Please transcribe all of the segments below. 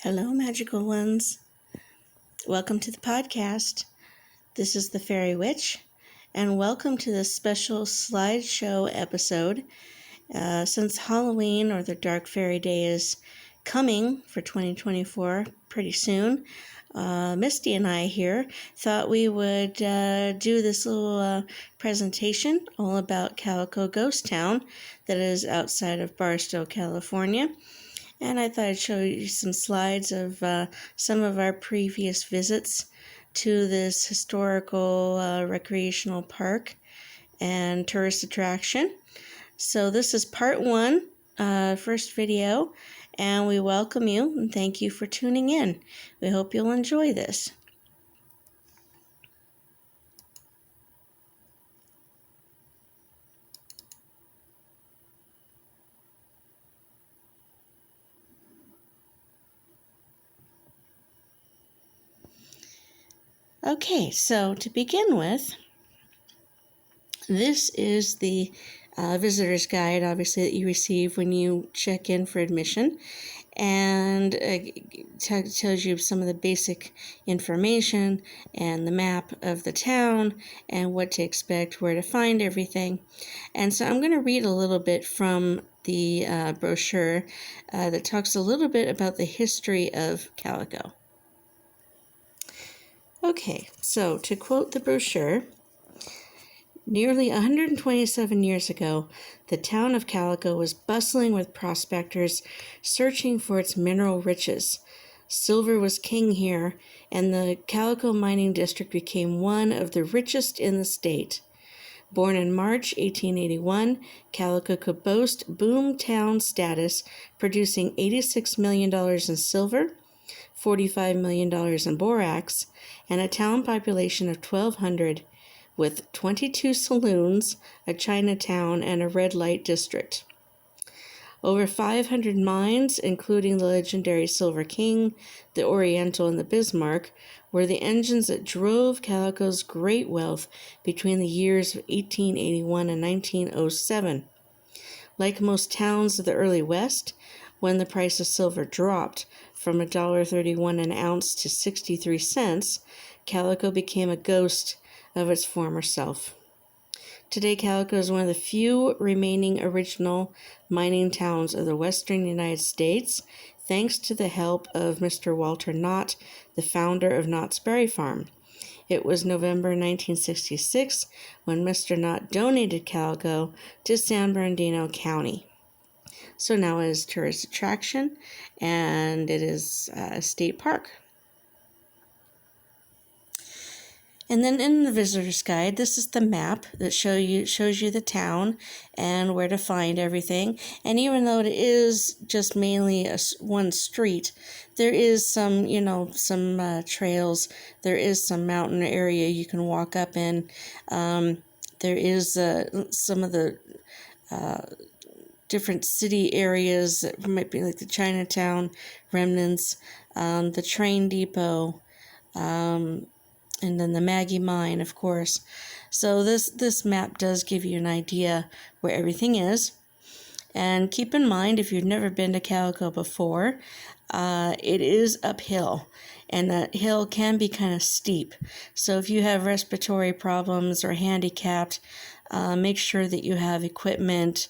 Hello, magical ones. Welcome to the podcast. This is the Fairy Witch, and welcome to this special slideshow episode. Since Halloween or the Dark Fairy Day is coming for 2024 pretty soon, Misty and I here thought we would do this little presentation all about Calico Ghost Town that is outside of Barstow, California. And I thought I'd show you some slides of some of our previous visits to this historical recreational park and tourist attraction. So this is part one, first video, and we welcome you and thank you for tuning in. We hope you'll enjoy this. Okay, so to begin with, this is the visitor's guide, obviously, that you receive when you check in for admission, and tells you some of the basic information and the map of the town and what to expect, where to find everything. And so I'm going to read a little bit from the brochure that talks a little bit about the history of Calico. Okay, so to quote the brochure, nearly 127 years ago, the town of Calico was bustling with prospectors searching for its mineral riches. Silver was king here, and the Calico mining district became one of the richest in the state. Born in March 1881, Calico could boast boom town status, producing $86 million in silver, $45 million in borax, and a town population of 1,200, with 22 saloons, a Chinatown, and a red light district. Over 500 mines, including the legendary Silver King, the Oriental, and the Bismarck, were the engines that drove Calico's great wealth between the years of 1881 and 1907. Like most towns of the early West, when the price of silver dropped from $1.31 an ounce to 63 cents, Calico became a ghost of its former self. Today, Calico is one of the few remaining original mining towns of the western United States, thanks to the help of Mr. Walter Knott, the founder of Knott's Berry Farm. It was November 1966 when Mr. Knott donated Calico to San Bernardino County. So now it is a tourist attraction, and it is a state park. And then in the visitor's guide, this is the map that shows you the town and where to find everything. And even though it is just mainly one street, there is some, trails. There is some mountain area you can walk up in. There is some of the different city areas that might be like the Chinatown remnants, the train depot, and then the Maggie Mine, of course. So this map does give you an idea where everything is. And keep in mind, if you've never been to Calico before, it is uphill, and that hill can be kind of steep. So if you have respiratory problems or handicapped, make sure that you have equipment,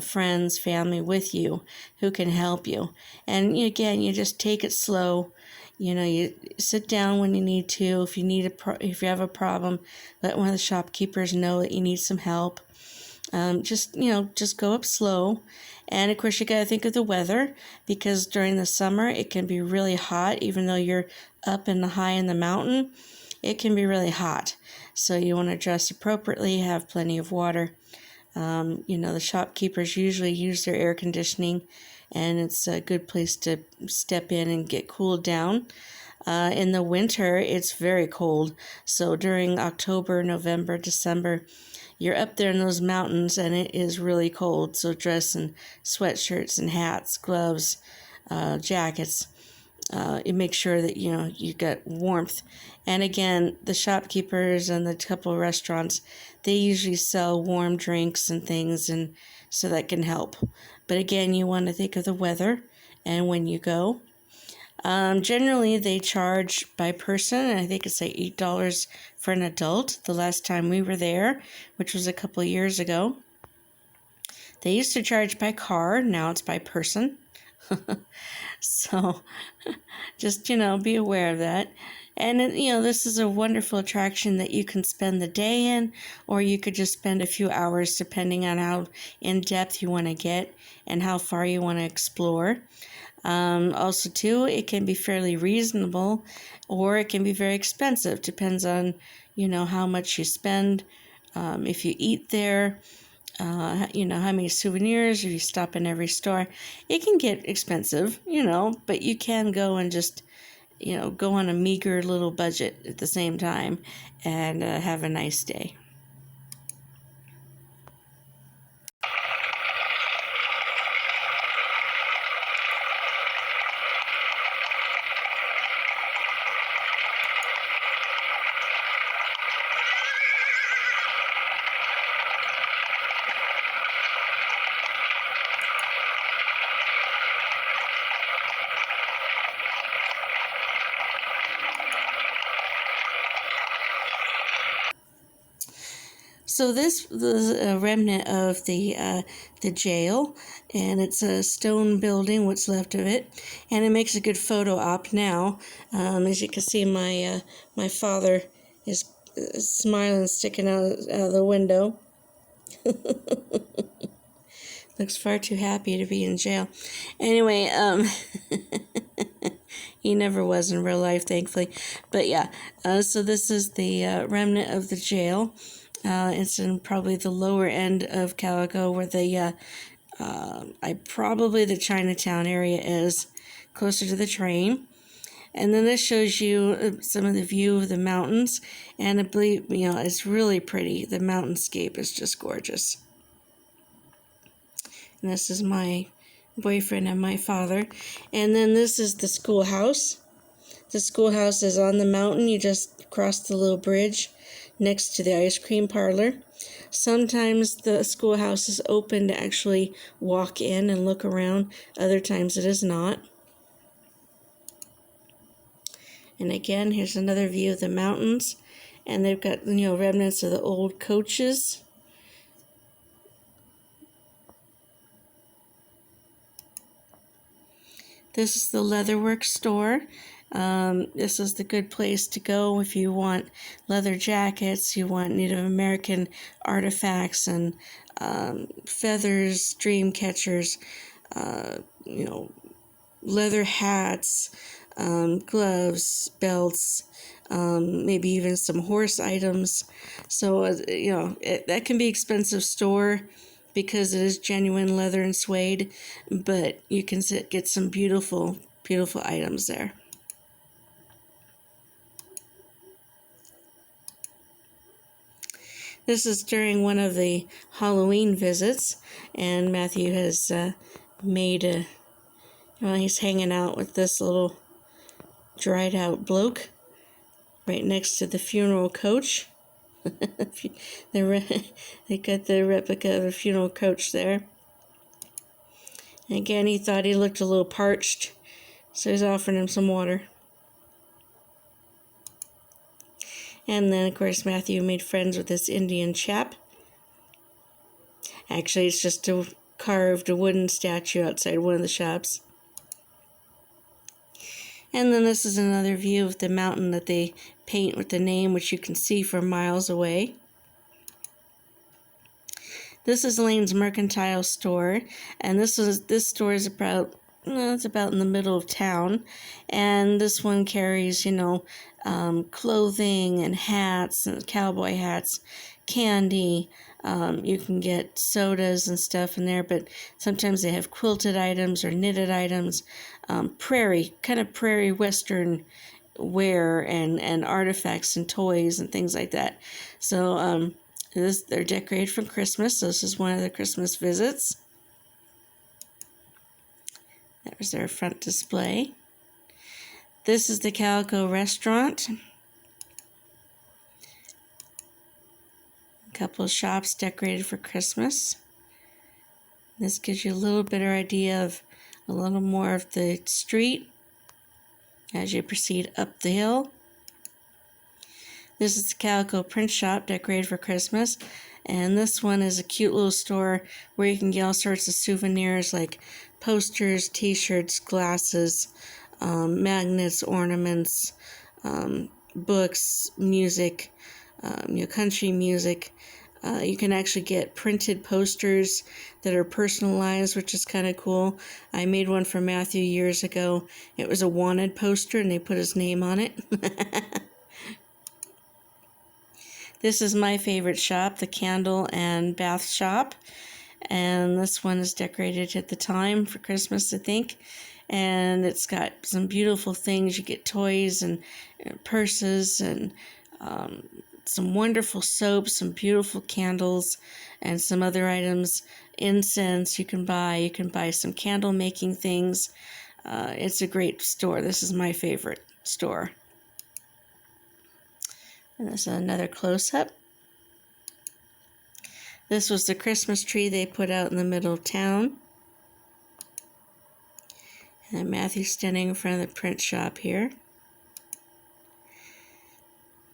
friends, family with you who can help you. And again, you just take it slow. You sit down when you need to. If you have a problem, let one of the shopkeepers know that you need some help. Just go up slow. And of course, you got to think of the weather, because during the summer it can be really hot. Even though you're up in the high in the mountain, it can be really hot. So you want to dress appropriately, have plenty of water. The shopkeepers usually use their air conditioning, and it's a good place to step in and get cooled down. In the winter, it's very cold. So during October, November, December, you're up there in those mountains, and it is really cold. So dress in sweatshirts and hats, gloves, jackets. You make sure that you get warmth. And again, the shopkeepers and the couple of restaurants, they usually sell warm drinks and things, and so that can help. But again, you want to think of the weather and when you go. Generally, they charge by person, and I think it's like $8 for an adult the last time we were there, which was a couple of years ago. They used to charge by car, now it's by person. So just, be aware of that. And, this is a wonderful attraction that you can spend the day in, or you could just spend a few hours depending on how in depth you want to get and how far you want to explore. Also, too, it can be fairly reasonable, or it can be very expensive. Depends on, how much you spend. If you eat there, how many souvenirs, if you stop in every store. It can get expensive, but you can go and just, go on a meager little budget at the same time and have a nice day. So this is a remnant of the jail, and it's a stone building, what's left of it, and it makes a good photo op now. As you can see, my father is smiling, sticking out of the window. Looks far too happy to be in jail. Anyway, he never was in real life, thankfully. But yeah, so this is the remnant of the jail. It's in probably the lower end of Calico, where the probably the Chinatown area is, closer to the train. And then this shows you some of the view of the mountains, and I believe, it's really pretty. The mountainscape is just gorgeous. And this is my boyfriend and my father. And then this is the schoolhouse. The schoolhouse is on the mountain. You just cross the little bridge next to the ice cream parlor. Sometimes the schoolhouse is open to actually walk in and look around. Other times it is not. And again, here's another view of the mountains. And they've got, remnants of the old coaches. This is the leatherwork store. This is the good place to go if you want leather jackets, you want Native American artifacts and feathers, dream catchers, leather hats, gloves, belts, maybe even some horse items. So, that can be an expensive store because it is genuine leather and suede, but you can get some beautiful, beautiful items there. This is during one of the Halloween visits, and Matthew has made he's hanging out with this little dried out bloke right next to the funeral coach. They got the replica of a funeral coach there. And again, he thought he looked a little parched, so he's offering him some water. And then, of course, Matthew made friends with this Indian chap. Actually, it's just a carved wooden statue outside one of the shops. And then this is another view of the mountain that they paint with the name, which you can see from miles away. This is Lane's Mercantile Store, and this store is about it's about in the middle of town, and this one carries clothing and hats and cowboy hats, candy. You can get sodas and stuff in there, but sometimes they have quilted items or knitted items, prairie western wear and artifacts and toys and things like that. So they're decorated for Christmas. So this is one of the Christmas visits. That was their front display. This is the Calico restaurant. A couple of shops decorated for Christmas. This gives you a little better idea of a little more of the street. as you proceed up the hill. This is the Calico print shop decorated for Christmas. And this one is a cute little store where you can get all sorts of souvenirs like posters, t-shirts, glasses, magnets, ornaments, books, music, country music. You can actually get printed posters that are personalized, which is kind of cool. I made one for Matthew years ago. It was a wanted poster and they put his name on it. This is my favorite shop, the candle and bath shop. And this one is decorated at the time for Christmas, I think. And it's got some beautiful things. You get toys and purses and some wonderful soaps, some beautiful candles, and some other items. Incense you can buy. You can buy some candle making things. It's a great store. This is my favorite store. And there's another close-up. This was the Christmas tree they put out in the middle of town. And Matthew's standing in front of the print shop here.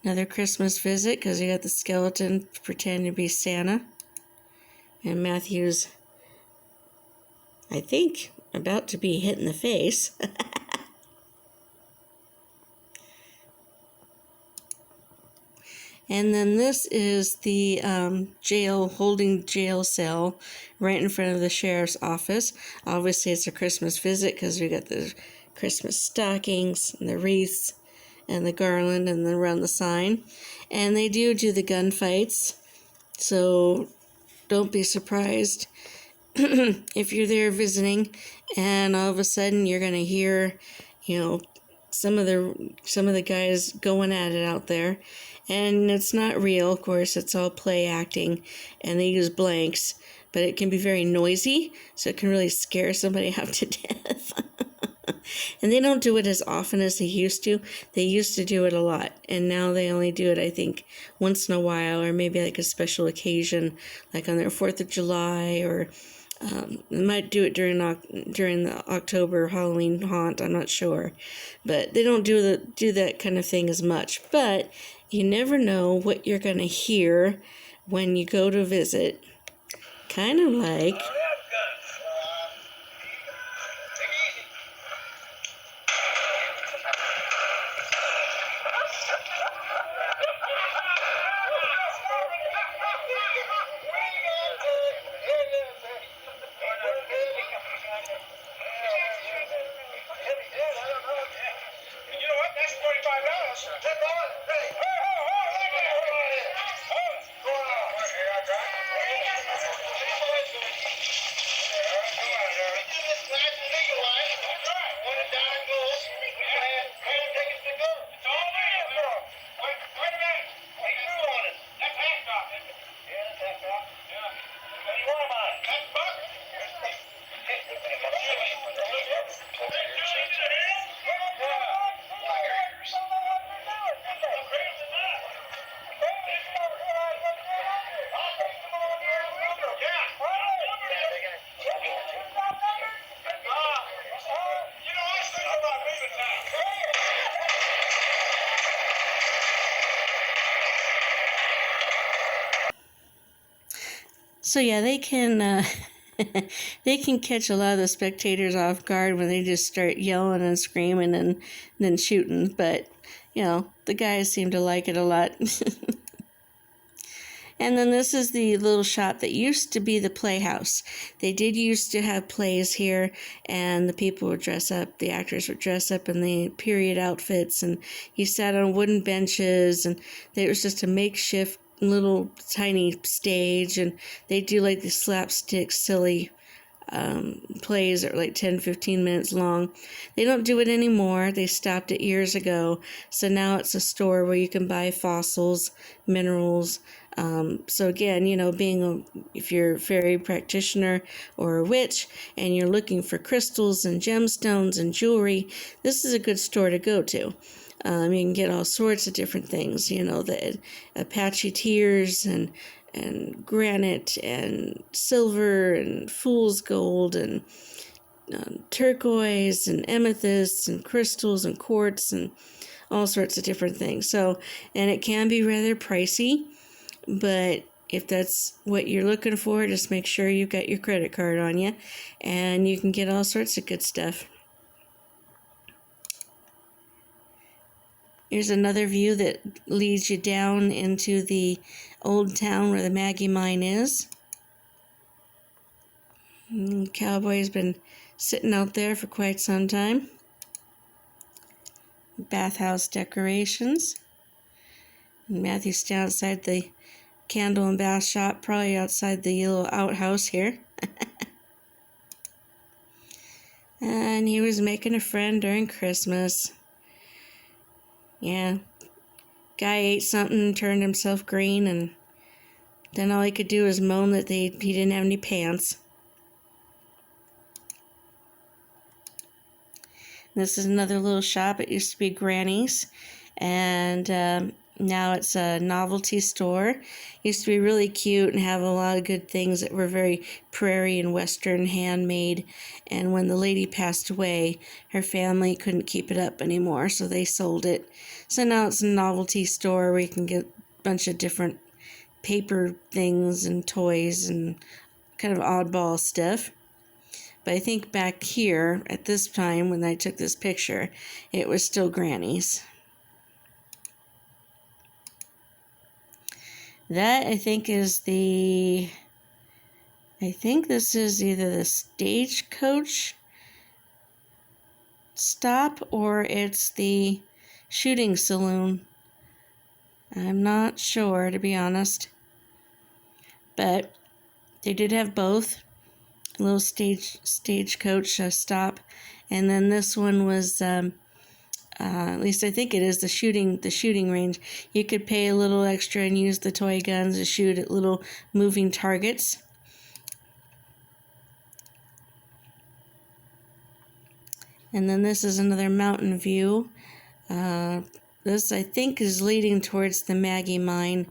Another Christmas visit because you got the skeleton pretending to be Santa. And Matthew's, I think, about to be hit in the face. And then this is the holding jail cell right in front of the sheriff's office. Obviously, it's a Christmas visit because we got the Christmas stockings and the wreaths and the garland and then around the sign. And they do the gunfights, so don't be surprised if you're there visiting and all of a sudden you're going to hear, some of the guys going at it out there. And it's not real, of course, it's all play acting, and they use blanks, but it can be very noisy, so it can really scare somebody half to death. And they don't do it as often as they used to. They used to do it a lot, and now they only do it, I think, once in a while, or maybe like a special occasion, like on their 4th of July, or they might do it during the October Halloween haunt, I'm not sure. But they don't do that kind of thing as much. But you never know what you're going to hear when you go to visit. Kind of like... So yeah, they can they can catch a lot of the spectators off guard when they just start yelling and screaming and then shooting. But the guys seem to like it a lot. And then this is the little shop that used to be the playhouse. They did used to have plays here, and the people would dress up, the actors would dress up in the period outfits, and you sat on wooden benches, and it was just a makeshift little tiny stage, and they do like the slapstick silly plays that are like 10-15 minutes long. They don't do it anymore. They stopped it years ago, so now it's a store where you can buy fossils, minerals. So again, if you're a fairy practitioner or a witch and you're looking for crystals and gemstones and jewelry, this is a good store to go to. You can get all sorts of different things, the Apache tears and granite and silver and fool's gold and turquoise and amethysts and crystals and quartz and all sorts of different things. So, and it can be rather pricey, but if that's what you're looking for, just make sure you've got your credit card on you, and you can get all sorts of good stuff. Here's another view that leads you down into the old town where the Maggie mine is. And Cowboy's been sitting out there for quite some time. Bathhouse decorations. And Matthew's down outside the candle and bath shop, probably outside the little outhouse here. And he was making a friend during Christmas. Yeah, guy ate something, turned himself green, and then all he could do was moan that he didn't have any pants. This is another little shop. It used to be Granny's, and now it's a novelty store. It used to be really cute and have a lot of good things that were very prairie and western handmade. And when the lady passed away, her family couldn't keep it up anymore, so they sold it. So now it's a novelty store where you can get a bunch of different paper things and toys and kind of oddball stuff. But I think back here at this time when I took this picture, it was still Granny's. That I think is I think this is either the stagecoach stop or it's the shooting saloon. I'm not sure, to be honest. But they did have both. A little stagecoach stop. And then this one was at least I think it is the shooting range. You could pay a little extra and use the toy guns to shoot at little moving targets. And then this is another mountain view. This I think is leading towards the Maggie mine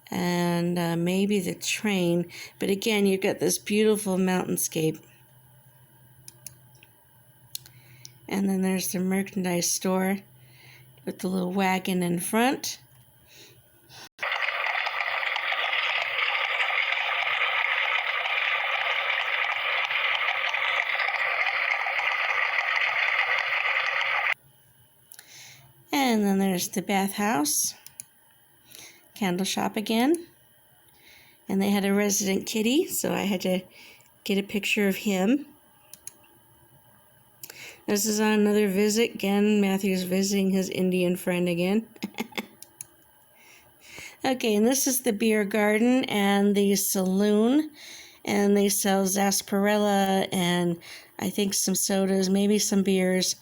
and maybe the train. But again, you've got this beautiful mountainscape. And then there's the merchandise store with the little wagon in front. And then there's the bathhouse, candle shop again. And they had a resident kitty, so I had to get a picture of him. This is on another visit. Again, Matthew's visiting his Indian friend again. Okay, and this is the beer garden and the saloon. And they sell sarsaparilla and I think some sodas, maybe some beers.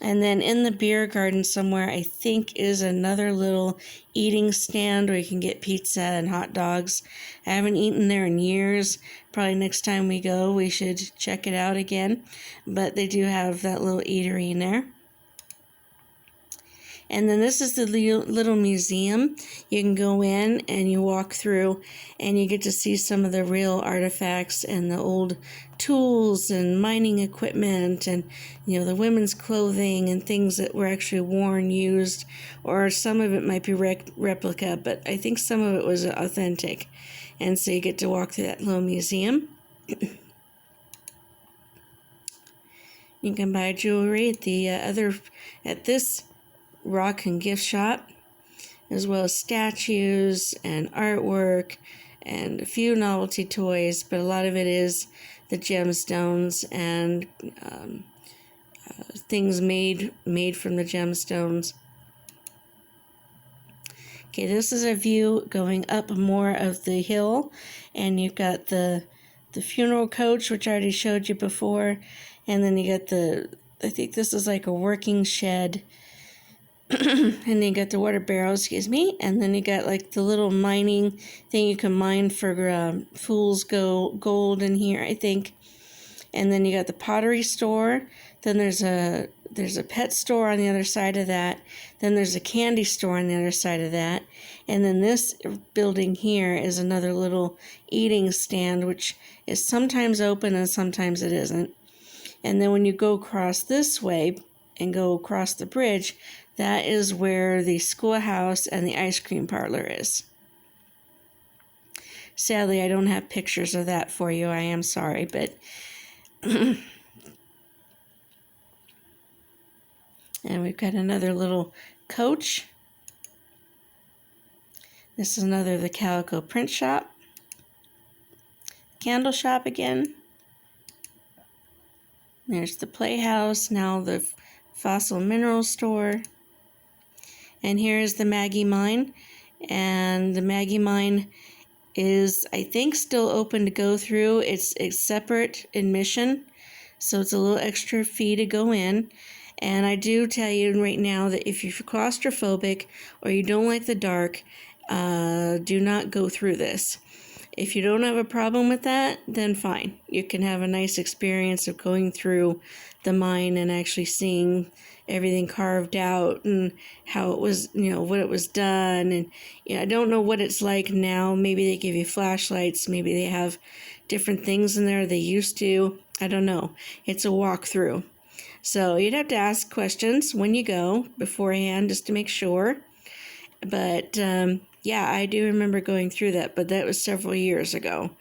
And then in the beer garden somewhere, I think is another little eating stand where you can get pizza and hot dogs. I haven't eaten there in years. Probably next time we go, we should check it out again. But they do have that little eatery in there. And then this is the little museum. You can go in and you walk through and you get to see some of the real artifacts and the old tools and mining equipment and, you know, the women's clothing and things that were actually worn, used, or some of it might be replica, but I think some of it was authentic. And so you get to walk through that little museum. You can buy jewelry at the at this rock and gift shop, as well as statues and artwork and a few novelty toys, but a lot of it is the gemstones and things made from the gemstones. Okay, this is a view going up more of the hill, and you've got the funeral coach, which I already showed you before, and then you got I think this is like a working shed. And then you got the water barrel, and then you got like the little mining thing you can mine for fool's gold in here, I think. And then you got the pottery store. Then there's a pet store on the other side of that. Then there's a candy store on the other side of that. And then this building here is another little eating stand, which is sometimes open and sometimes it isn't. And then when you go across this way and go across the bridge, that is where the schoolhouse and the ice cream parlor is. Sadly, I don't have pictures of that for you. I am sorry, but and we've got another little coach. This is another the Calico print shop. Candle shop again. There's the playhouse, now the fossil mineral store. And here's the Maggie Mine. And the Maggie Mine is, I think, still open to go through. It's separate admission, so it's a little extra fee to go in. And I do tell you right now that if you're claustrophobic or you don't like the dark, do not go through this. If you don't have a problem with that, then fine. You can have a nice experience of going through the mine and actually seeing everything carved out and how it was, what it was done. And I don't know what it's like now. Maybe they give you flashlights. Maybe they have different things in there. They used to. I don't know. It's a walkthrough. So you'd have to ask questions when you go beforehand just to make sure. But yeah, I do remember going through that, but that was several years ago.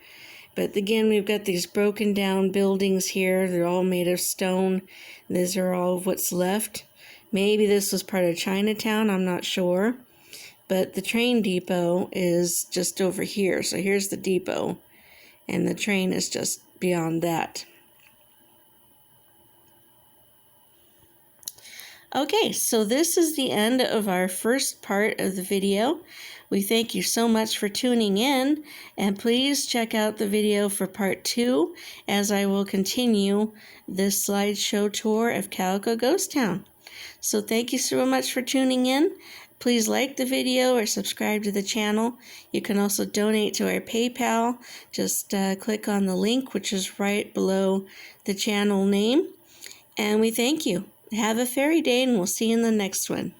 But again, we've got these broken down buildings here. They're all made of stone. These are all what's left. Maybe this was part of Chinatown, I'm not sure. But the train depot is just over here. So here's the depot, and the train is just beyond that. Okay, so this is the end of our first part of the video. We thank you so much for tuning in, and please check out the video for part 2 as I will continue this slideshow tour of Calico Ghost Town. So thank you so much for tuning in. Please like the video or subscribe to the channel. You can also donate to our PayPal. Just click on the link, which is right below the channel name. And we thank you. Have a fairy day, and we'll see you in the next one.